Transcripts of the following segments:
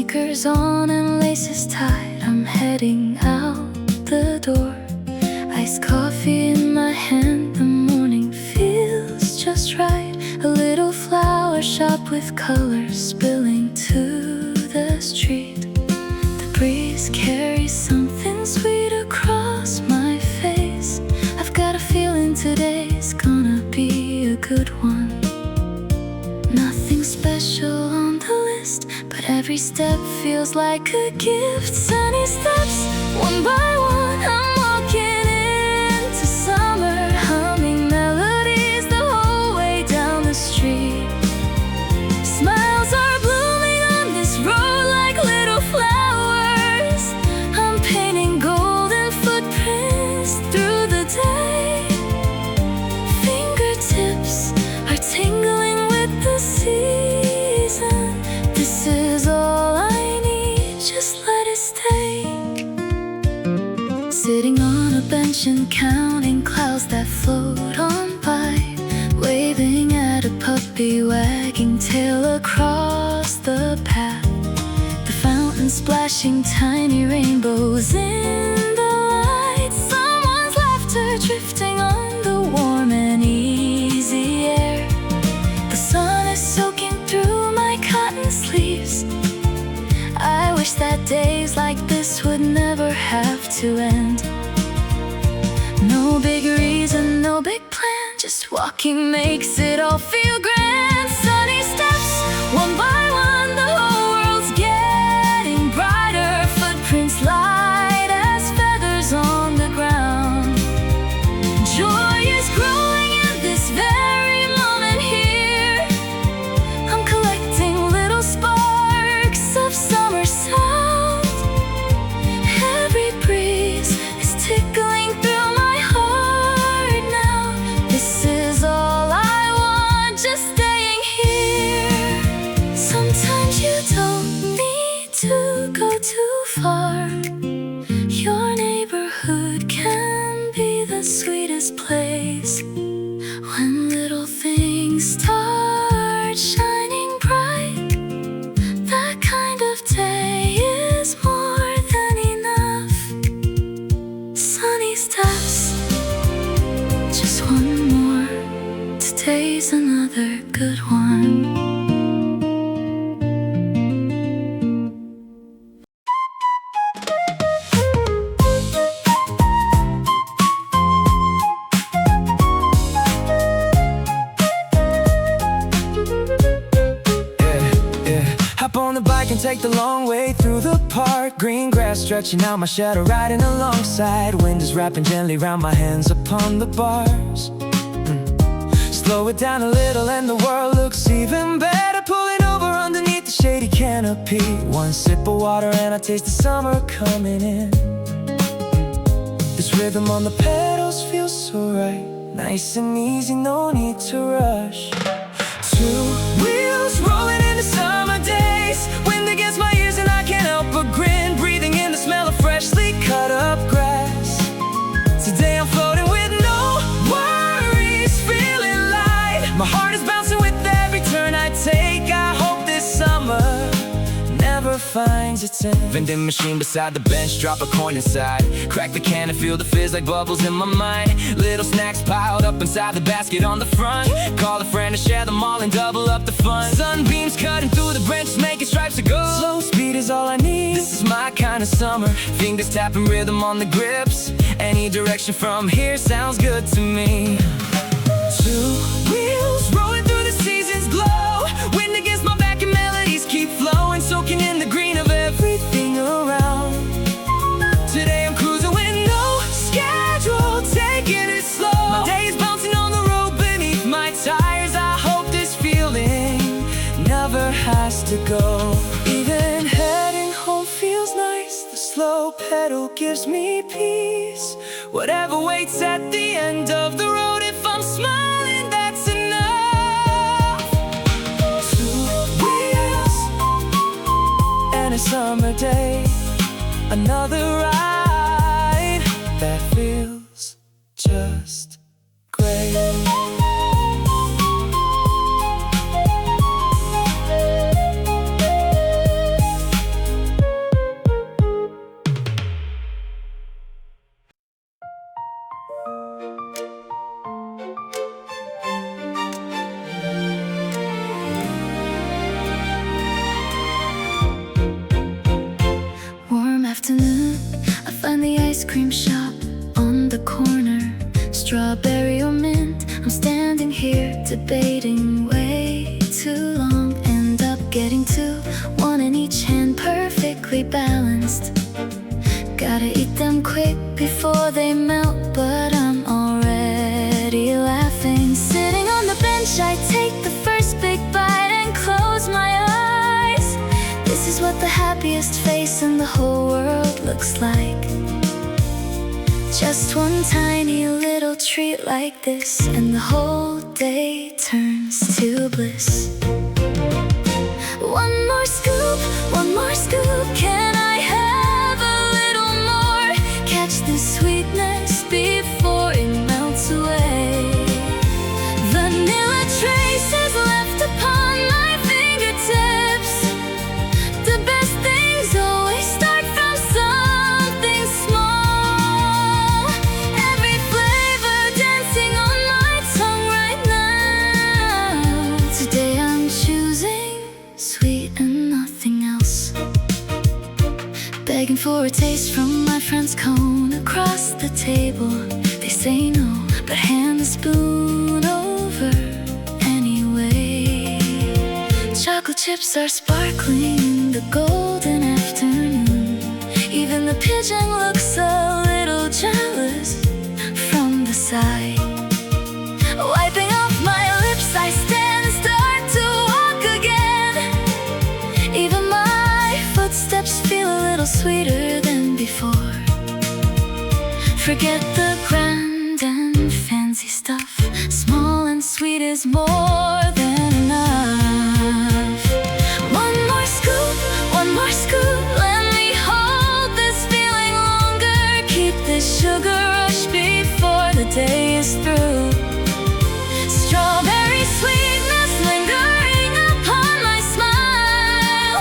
sneakers on and laces tied, I'm heading out the door. Iced coffee in my hand, the morning feels just right. A little flower shop with colors spilling to the street. The breeze carries something sweet across my face. I've got a feeling today's gonna be a good one. Nothing special on the list, but every step feels like a gift. Sunny steps, one by one, I'm walking into summer, humming melodies the whole way down the street. Smiles are blooming on this road like little flowers. I'm painting golden footprints through the day. Fingertips are tingling with the season. This is all I need, just let it stay. Sitting on a bench and counting clouds that float on by, waving at a puppy wagging tail across the path. The fountain splashing tiny rainbows in the light. Someone's laughter drifting on the warm and easy air. The sun is soaking through my cotton sleeves. I wish that days like this would never have to end. No big reason, no big plan, just walking makes it all feel grand. Sunny steps, one by one, the whole world's getting brighter. Footprints light as feathers on the ground. Joy is growing in this very moment here. I'm collecting little sparks of summer sound. Every breeze is tickling through my heart now. This is all I want, just staying here. Sometimes you don't need to go too far. Your neighborhood can be the sweetest place. When little things start shining bright, that kind of day is more than enough. Sunny steps, just one more. Today's another good one. Hop on the bike and take the long way through the park. Green grass stretching out, my shadow riding alongside. Wind is wrapping gently round my hands upon the bars. Slow it down a little and the world looks even better. Pulling over underneath the shady canopy. One sip of water and I taste the summer coming in. This rhythm on the pedals feels so right. Nice and easy, no need to rush. Two wheels rolling in the summer days. Wind against my ears and I can't help but grin. Breathing in the smell of freshly cut up grass. Today I'm floating with no worries, feeling light. My heart is bouncing with every turn I take. I hope this summer never finds its end. Vending machine beside the bench, drop a coin inside. Crack the can and feel the fizz like bubbles in my mind. Little snacks piled up inside the basket on the front. Call a friend to share them all and double up the fun. Sunbeams cutting through the branches, making stripes of gold. Slow speed is all I need, this is my kind of summer. Fingers tapping rhythm on the grips. Any direction from here sounds good to me. Two wheels rolling through the seasons glow. Wind against my back and melodies keep flowing. Soaking in the green of everything around. Today I'm cruising with no schedule, taking it slow. My day's bouncing on the road beneath my tires. I hope this feeling never has to go. Even heading home feels nice. The slow pedal gives me peace. Whatever waits at the end of the road, if I'm smiling, that's enough. Two wheels and a summer day, another ride that feels just great. cream shop on the corner, strawberry or mint. I'm standing here debating way too long. End up getting two, one in each hand, perfectly balanced. Gotta eat them quick before they melt, but I'm already laughing. Sitting on the bench, I take the first big bite and close my eyes. This is what the happiest face in the whole world looks like. Just one tiny little treat like this, and the whole day turns to bliss. One more scoop, one more scoop. Can I have a little more? Catch the sweetness before it melts away. Vanilla traces left upon my fingertips. The best things always start from something small. Every flavor dancing on my tongue right now. Today I'm choosing sweet and nothing else. Begging for a taste from my friend's cone across the table. They say no, but hand the spoon over anyway. Chocolate chips are sparkling in the golden afternoon. Even the pigeon looks a little jealous from the side. Wiping off my lips, I stand and start to walk again. Even my footsteps feel a little sweeter than before. Forget the grand and fancy stuff. Small and sweet is more than enough. One more scoop, one more scoop. Let me hold this feeling longer. Keep this sugar rush before the day is through. Strawberry sweetness lingering upon my smile.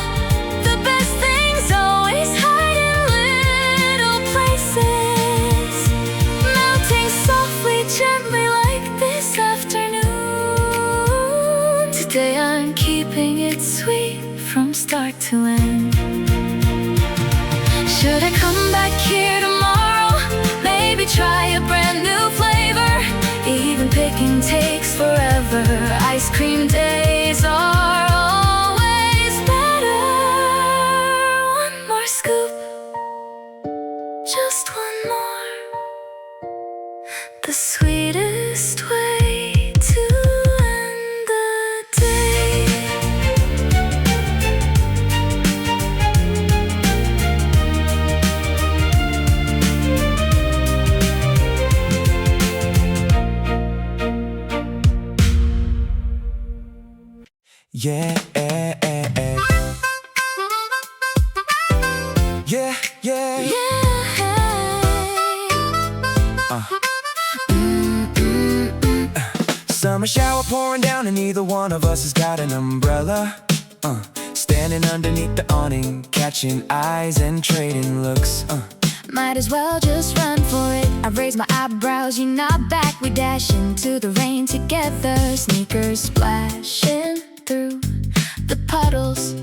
The best things always hide in little places, melting softly, gently like this afternoon. Today I'm keeping it sweet from start to end. Should I come back here tomorrow? Maybe try a brand new flavor. Even picking takes forever. Ice cream days are always better. One more scoop, just one more. The sweetest way to end the day. Yeah, yeah, yeah. Summer shower pouring down and neither one of us has got an umbrella. Standing underneath the awning, catching eyes and trading looks. Might as well just run for it. I raise my eyebrows, you nod back. We dash into the rain together. Sneakers splashing through the puddles.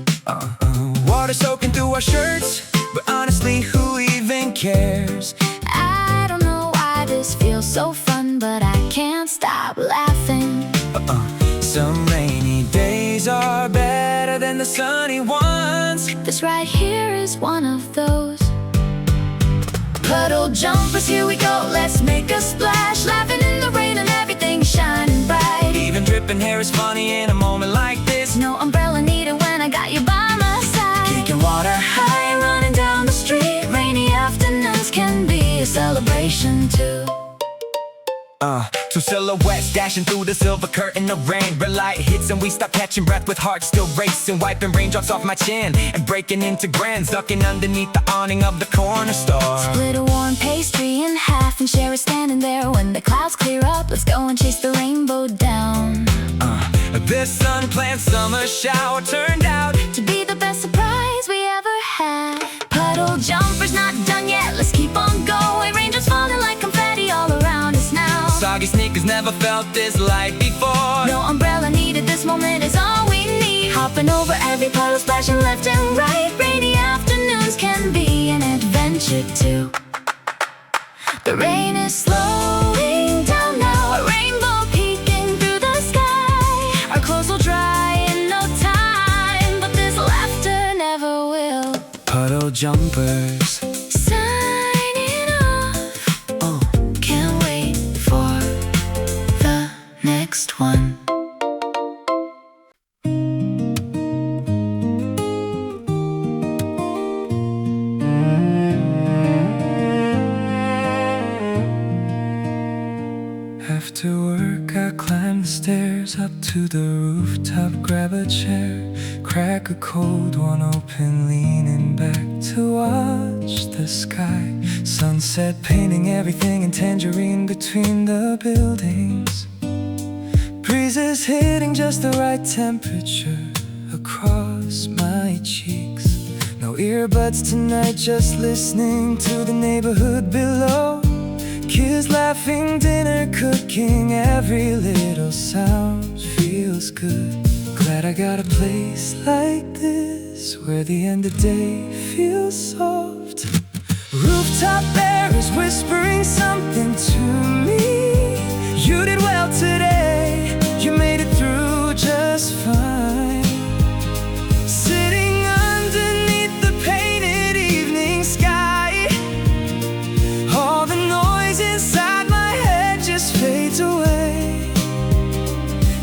Water soaking through our shirts, but honestly, who even cares? I don't know why this feels so fun, but I can't stop laughing. Some rainy days are better than the sunny ones. This right here is one of those. Puddle jumpers, here we go, let's make a splash. Laughing in the rain and everything shining bright. Even dripping hair is funny in a moment like this. No umbrella needed when I got you by my side. Kicking water High running down the street. Rainy afternoons can be a celebration too. Two silhouettes dashing through the silver curtain of rain. Red light hits and we stop catching breath with hearts still racing. Wiping raindrops off my chin and breaking into grins. Ducking underneath the awning of the corner store. Split a warm pastry in half and share a standing there. When the clouds clear up, let's go and chase the rainbow down. This unplanned summer shower turned out to be the best surprise we ever had. Puddle jumpers not done yet, let's keep on going. Raindrops falling like confetti all around us now. Soggy sneakers never felt this light before. No umbrella needed, this moment is all we need. Hopping over every puddle, splashing left and right. Rainy afternoons can be an adventure too. The rain is slowing down now, a rainbow peeking through the sky. Our clothes will dry in no time, but this laughter never will. Puddle jumpers, Signing off, can't wait for the next one. after work I climb the stairs up to the rooftop, grab a chair, crack a cold one open, leaning back to watch the sky. Sunset painting everything in tangerine between the buildings. Breezes hitting just the right temperature across my cheeks. No earbuds tonight, just listening to the neighborhood below. Kids laughing, dinner cooking, every little sound feels good. Glad I got a place like this, where the end of day feels soft. Rooftop air is whispering something to me. You did well today, you made it through just fine. Sitting underneath the painted evening sky, all the noise inside my head just fades away.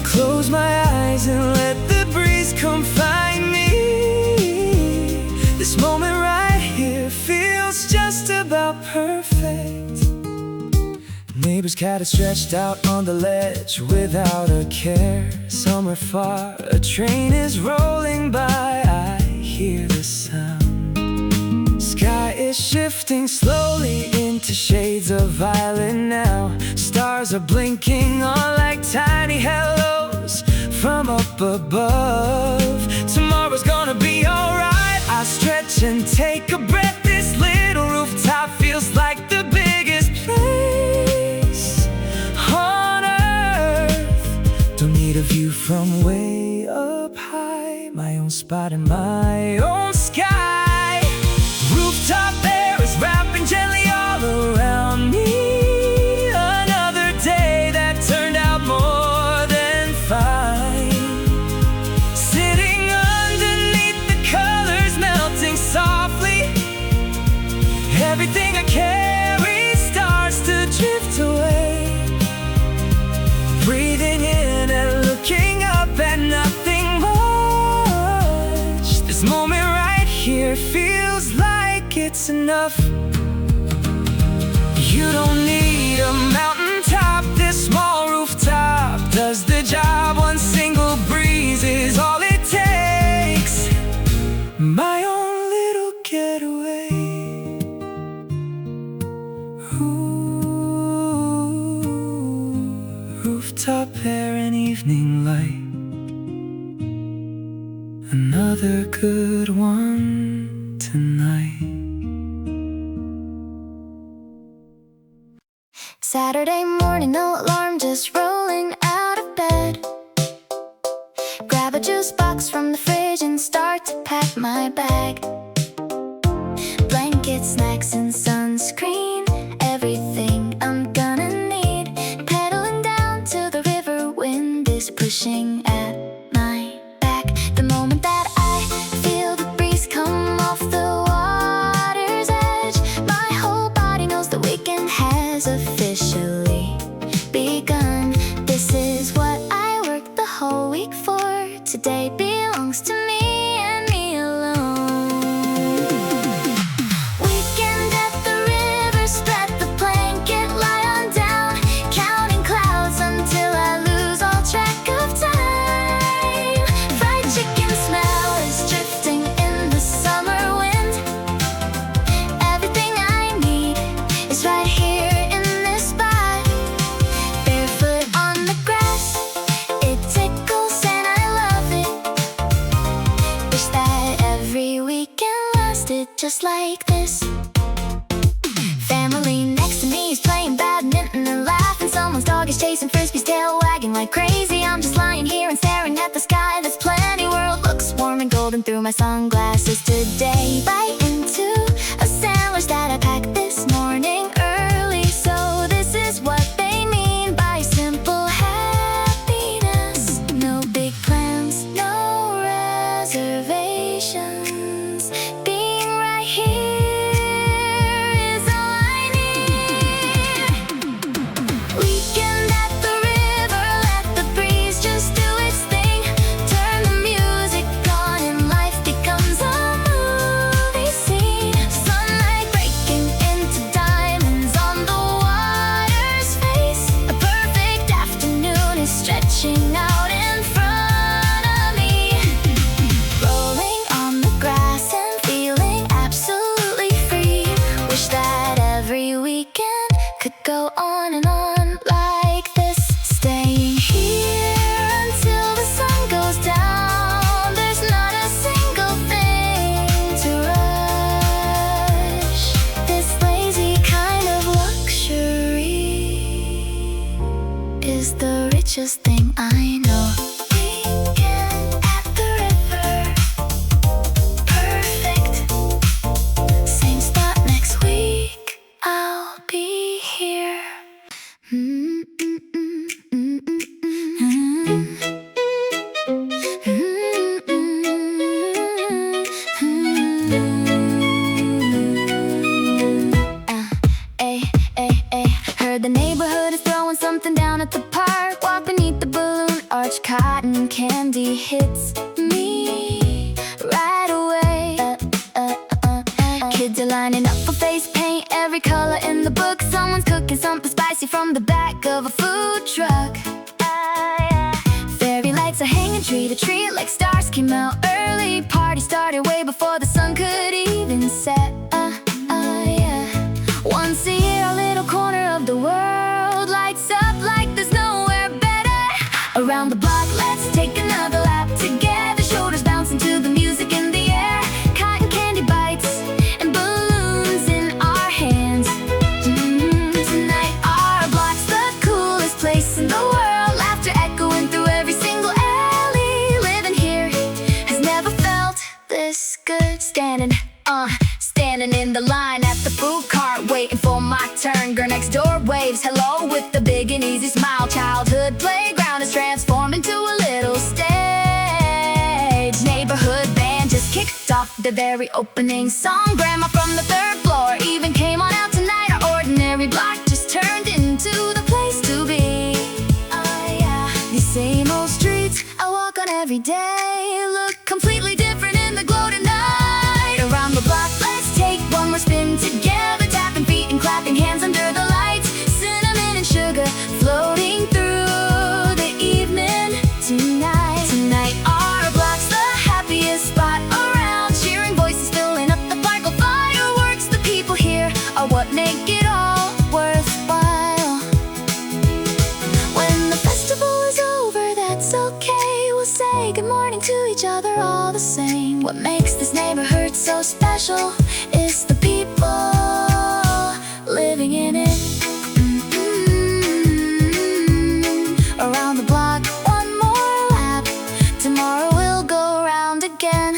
Close my eyes and let the breeze come find me. This moment right here feels just about perfect. Neighbor's cat is stretched out on the ledge without a care. Somewhere far, a train is rolling by, I hear the sound. Sky is shifting slowly into shades of violet now. Stars are blinking on like tiny hellos from up above. Tomorrow's gonna be alright. I stretch and take a breath. This little rooftop feels like the biggest place on earth. Don't need a view from way up high. My own spot in my own sky. Rooftop air is wrapping gently all around me. Another day that turned out more than fine. Sitting underneath the colors melting softly. Everything I carry starts to drift away. Breathing in and looking up at nothing much. This moment right here feels like it's enough. You don't need a mountaintop, this small rooftop does the job. One single breeze is all it takes. My own little getaway. Ooh, rooftop air and evening light. Another good one tonight. Saturday morning, no alarm, just rolling out of bed. Grab a juice box from the fridge and start to pack my bag. Blankets, snacks, and sunscreen, everything I'm gonna need. Pedaling down to the river, wind is pushing at my back. The moment that I feel the breeze come off the water's edge, my whole body knows the weekend has officially begun. This is what I worked the whole week for. Today belongs to me and me alone. Weekend at the river, spread the blanket, lie on down, counting clouds until I lose all track of time. Fried chicken smell is drifting in the summer wind. Everything I need is right here in this spot. Barefoot on the grass, it tickles and I love it. Wish that every weekend lasted just like this. Family next to me is playing badminton and laughing. Someone's dog is chasing frisbees, tail wagging like crazy. I'm just lying here and staring at the sky. There's plenty, world looks warm and golden through my sunglasses today. Bite into a sandwich that I packed this morning early. of a food truck. Fairy lights are hanging tree to tree like stars came out early. Party started way before the sun could even set. Once a year, a little corner of the world lights up like there's nowhere better. Around the block, let's take another lap together. Shoulders bouncing to the music in the air. Cotton candy bites and balloons in our hands. Tonight, our block's the coolest place in the world. Laughter echoing through every single alley. Living here has never felt this good. Standing in the line at the food cart, waiting for my turn. Girl next door waves hello with the big and easy smile. Childhood playground is transformed into a little stage. Neighborhood band just kicked off the very opening song. Grandma from the third floor even came on out tonight. Our ordinary block just turned into the place to be. These same old streets I walk on every day look completely different in the glow tonight. Around the block, let's take one more spin together, tapping feet and clapping hands under the lights. Cinnamon and sugar floating through the evening tonight. Tonight, our block's the happiest spot around. Cheering voices filling up the park. Fireworks, the people here are what make it all worthwhile. When the festival is over, that's okay. We'll say good morning to each other all the same. What makes this neighborhood so special is the people living in it. Around the block, one more lap. Tomorrow we'll go round again.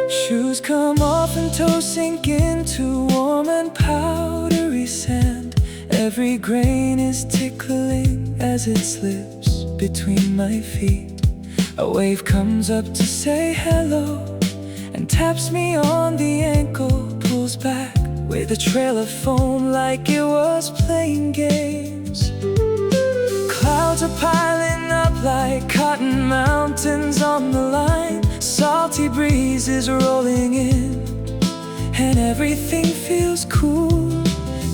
Shoes come off and toes sink into warm and powdery sand. Every grain is tickling as it slips between my feet. A wave comes up to say hello and taps me on the ankle, pulls back with a trail of foam like it was playing games. Clouds are piling up like cotton mountains on the line. Salty breezes rolling in and everything feels cool.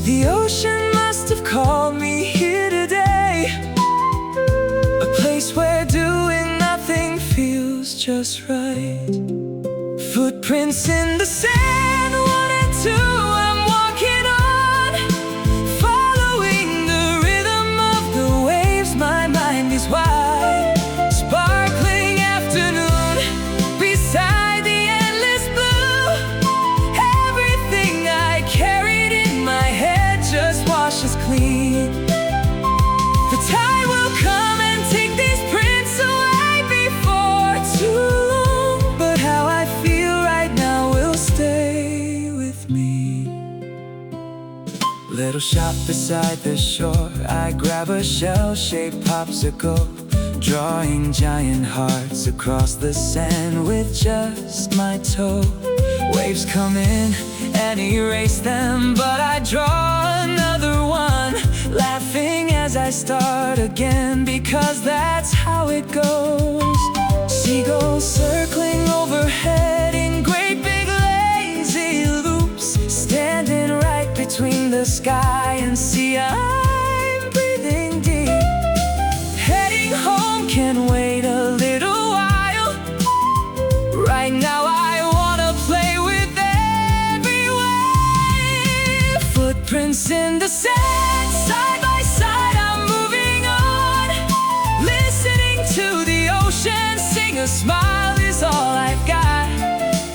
The ocean must have called me here today, a place where doing nothing feels just right. Footprints in the sand, one and two, I'm walking on, following the rhythm of the waves. My mind is wide, sparkling afternoon beside the endless blue. Everything I carried in my head just washes clean. The tide will come and take these prints away before too long, but how I feel right now will stay with me. Little shop beside the shore, I grab a shell-shaped popsicle, drawing giant hearts across the sand with just my toe. Waves come in and erase them, but I draw another one, laughing as I start again, because that's how it goes. Seagulls circling overhead in great big lazy loops, standing right between the sky and sea. I'm breathing deep, heading home, can't wait a little while. Right now I wanna play with every wave. Footprints in the sand, side by side I'm moving on, listening to the ocean sing. A smile is all I've got.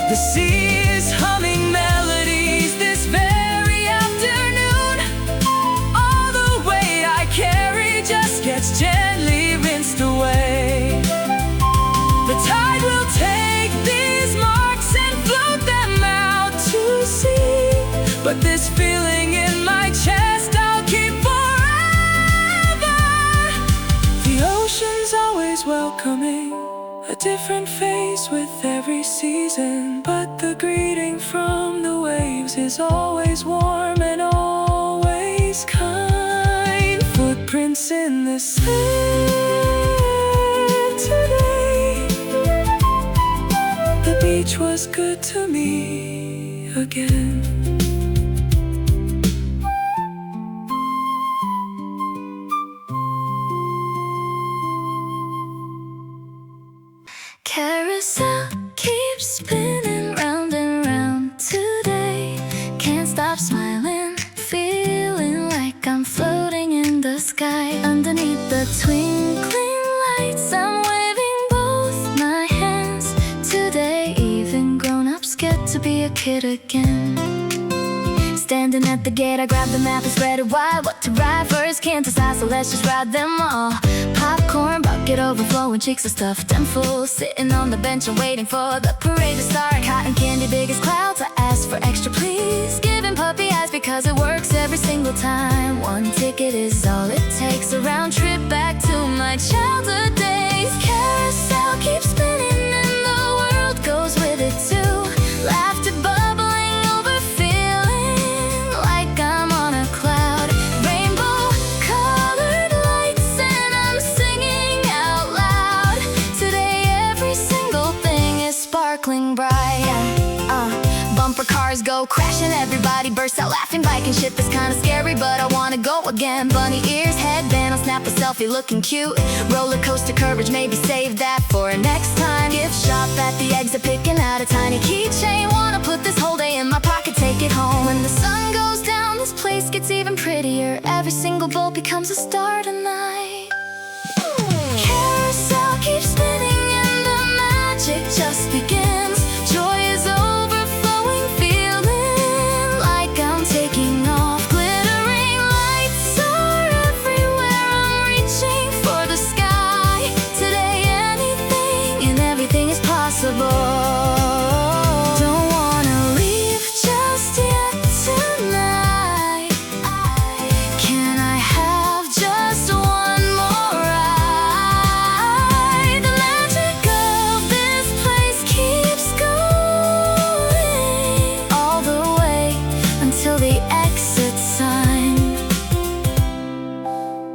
The sea is humming melodies this very afternoon. All the weight I carry just gets gently rinsed away. The tide will take these marks and float them out to sea, but this feeling in my chest I'll keep forever. The ocean's always welcoming, a different face with every season, but the greeting from the waves is always warm and always kind. Footprints us in this bed today. The beach was good to me again. Carousel keeps spinning round and round today. Can't stop smiling, feeling like I'm floating in the sky. Underneath the twinkling lights, I'm waving both my hands. Today, even grown-ups get to be a kid again. Standing at the gate, I grab the map and spread it wide. What to ride first, can't decide, so let's just ride them all. Popcorn, bucket overflowing, cheeks are stuffed and full. Sitting on the bench and waiting for the parade to start. Cotton candy big as clouds, I ask for extra please. Giving puppy eyes because it works every single time. One ticket is all it takes, a round trip back to my childhood days. Carousel keeps spinning and the world goes with it too. Laughter bubbling over, feeling like I'm on a cloud. Rainbow colored lights and I'm singing out loud. Today every single thing is sparkling bright. Bumper cars go crashing, everybody bursts out laughing. Biking shit that's kinda scary, but I wanna go again. Bunny ears, headband, I'll snap a selfie looking cute. Roller coaster courage, maybe save that for next time. Gift shop at the exit, picking out a tiny keychain. Wanna put this whole day in my pocket, take it home. When the sun goes down, this place gets even prettier. Every single bolt becomes a star tonight. Carousel keeps spinning and the magic just begins. Joy is overflowing, feeling like I'm taking off. Glittering lights are everywhere, I'm reaching for the sky. Today anything and everything is possible. Don't wanna leave just yet tonight. Can I have just one more ride? The magic of this place keeps going all the way until the exit sign.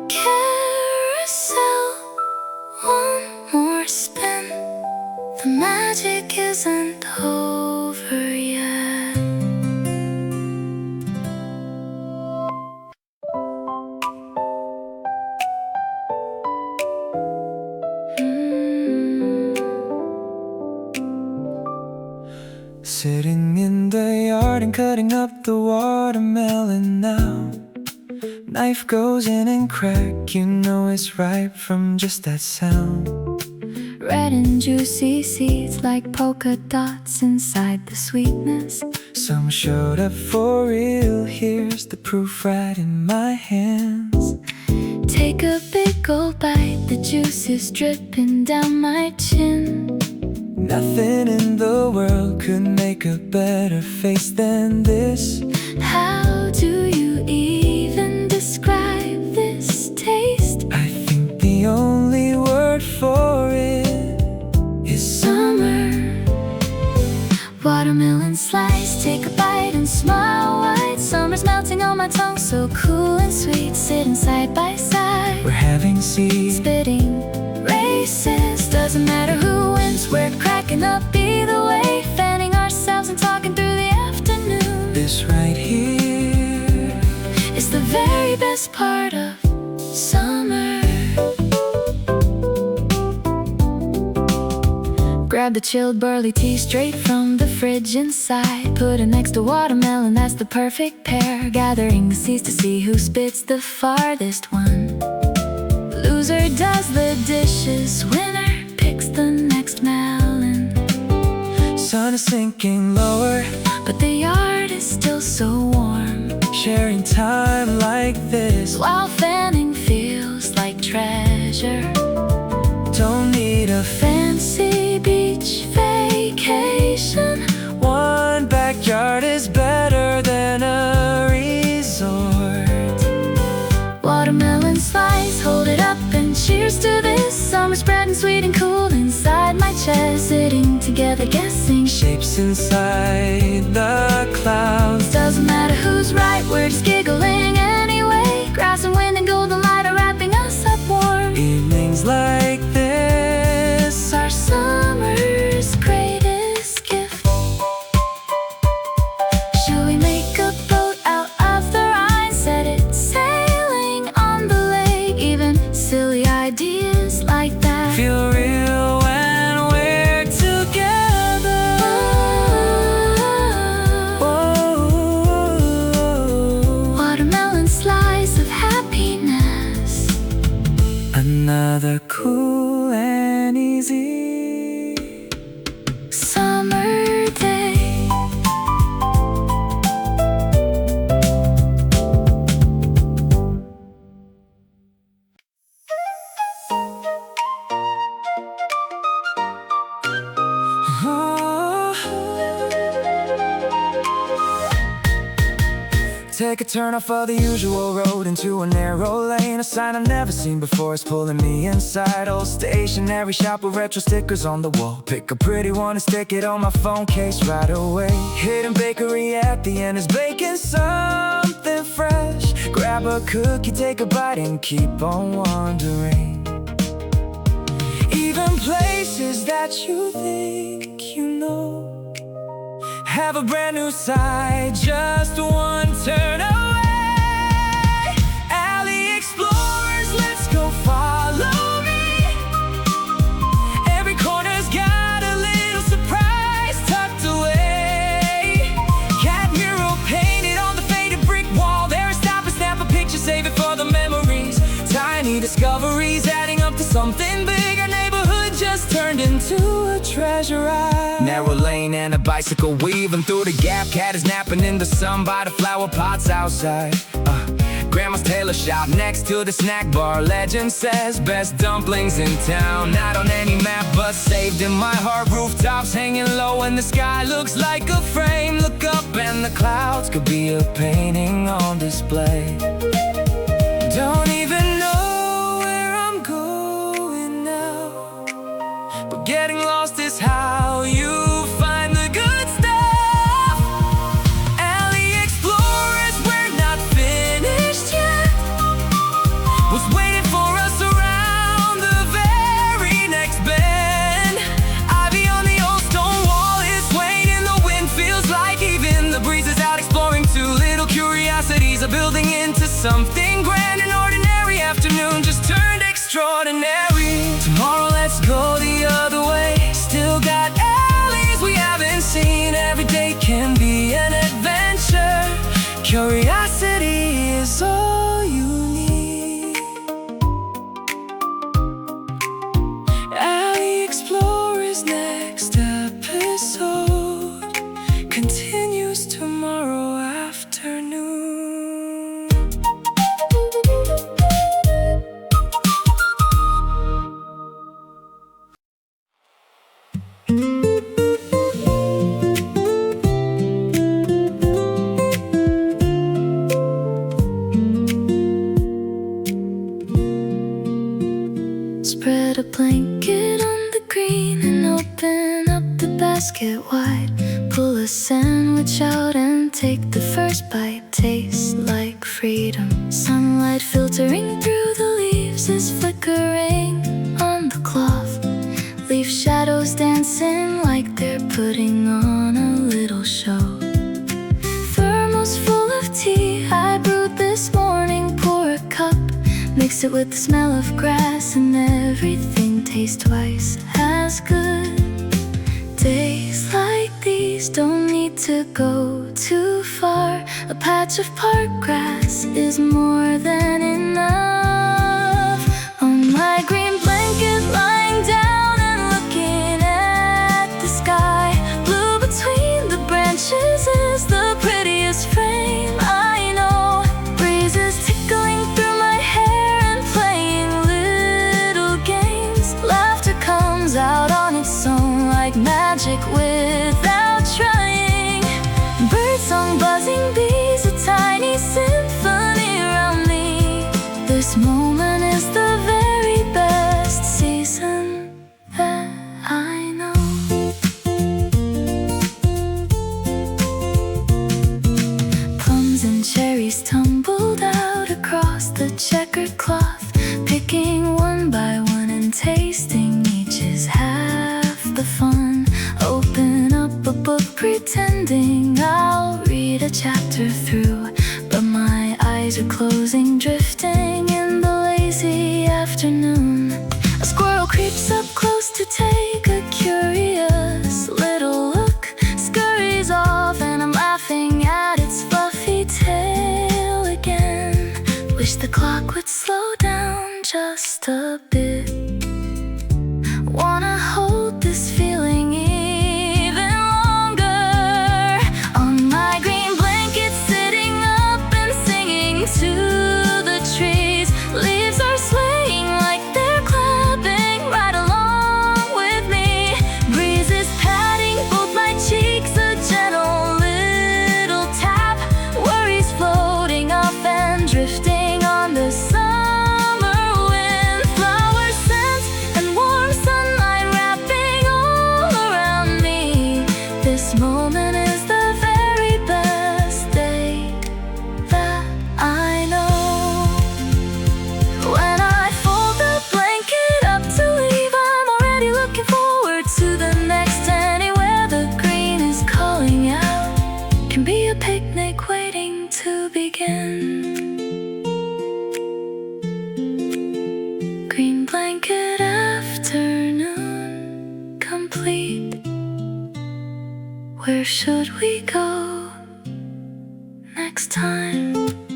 Carousel, one more spin. The magic isn't over yet. Sitting in the yard and cutting up the watermelon now. Knife goes in and crack, you know it's ripe from just that sound. Red and juicy seeds like polka dots inside the sweetness. Some showed up for real, here's the proof right in my hands. Take a big old bite, the juice is dripping down my chin. Nothing in the world could make a better face than this. How do you even describe this taste? I think the only word for it is Summer. Watermelon slice, take a bite and smile wide. Summer's melting on my tongue, so cool and sweet. Sitting side by side, we're having seeds. spitting races. Doesn't matter who wins, we're cracking up either way. Fanning ourselves and talking through the afternoon. This right here It's the very best part of summer. Grab the chilled barley tea straight from the fridge inside. Put it next to watermelon, that's the perfect pair. Gathering the seeds to see who spits the farthest one. Loser does the dishes, winner picks the next melon. sun is sinking lower, But the yard is still so warm. sharing time like this. While fanning feels like treasure. Don't need a Fancy beach vacation. one backyard is better than a resort. Watermelon slice, hold it up and cheers to this. Summer spreading sweet and cool inside my chest. Sitting together guessing Shapes inside the clouds. Doesn't matter who's right, we're just giggling anyway. Grass and wind and golden light are wrapping take a turn off of the usual road into a narrow lane. A sign I've never seen before is pulling me inside. Old stationery shop with retro stickers on the wall. Pick a pretty one and stick it on my phone case right away. Hidden bakery at the end is baking something fresh. Grab a cookie, take a bite and keep on wandering. Even places that you think you know have a brand new side, just one turn away. Alley explorers, let's go follow me. Every corner's got a little surprise tucked away. Cat mural painted on the faded brick wall. There, stop and snap a picture, save it for the memories. Tiny discoveries adding up to something big. Our neighborhood just turned into a treasure isle. Narrow lane and a bicycle weaving through the gap. Cat is napping in the sun by the flower pots outside. Grandma's tailor shop next to the snack bar. Legend says best dumplings in town. Not on any map but saved in my heart. Rooftops hanging low and the sky looks like a frame. Look up and the clouds could be a painting on display. Don't even know where I'm going now, but getting lost is how you find the good stuff. Alley explorers, we're not finished yet. What's waiting for us around the very next bend? Ivy on the old stone wall is swaying in the wind. Feels like even the breeze is out exploring too. Little curiosities are building into something grand. An ordinary afternoon just turned extraordinary. Tomorrow let's go the other way. Still got alleys we haven't seen. Every day can be an adventure. Curiosity is all you need. Alley Explorers next episode continues tomorrow afternoon. Spread a blanket on the green and open up the basket wide. Pull a sandwich out and take the first bite. Tastes like freedom. Sunlight filtering through the leaves is flickering on the cloth. Leaf shadows dancing like they're putting on a little show. Thermos full of tea I brewed this morning. Pour a cup, mix it with the smell of grass, and everything tastes twice as good. Days like these don't need to go too far. A patch of park grass is more than enough. On my green blanket lying down and looking at the sky. Blue between the branches is the prettiest frame I know. Breezes tickling through my hair and playing little games. Laughter comes out on its own like magic without trying. Birdsong buzzing, bees, a tiny symphony around me. This moment is the very best season that I know. Plums and cherries tumbled out across the checkered cloth. Picking one by one and tasting each is half the fun. Open up a book pretending I'll read a chapter through, but my eyes are closing, drifting in the lazy afternoon. A squirrel creeps up close to take a curious little look, scurries off and I'm laughing at its fluffy tail again. Wish the clock would slow down just a bit. Wanna hold this feeling even longer. On my green blanket sitting up and singing to the trees. Leaves are swaying like they're clapping right along with me. Breezes patting both my cheeks, a gentle little tap. Worries flow next time.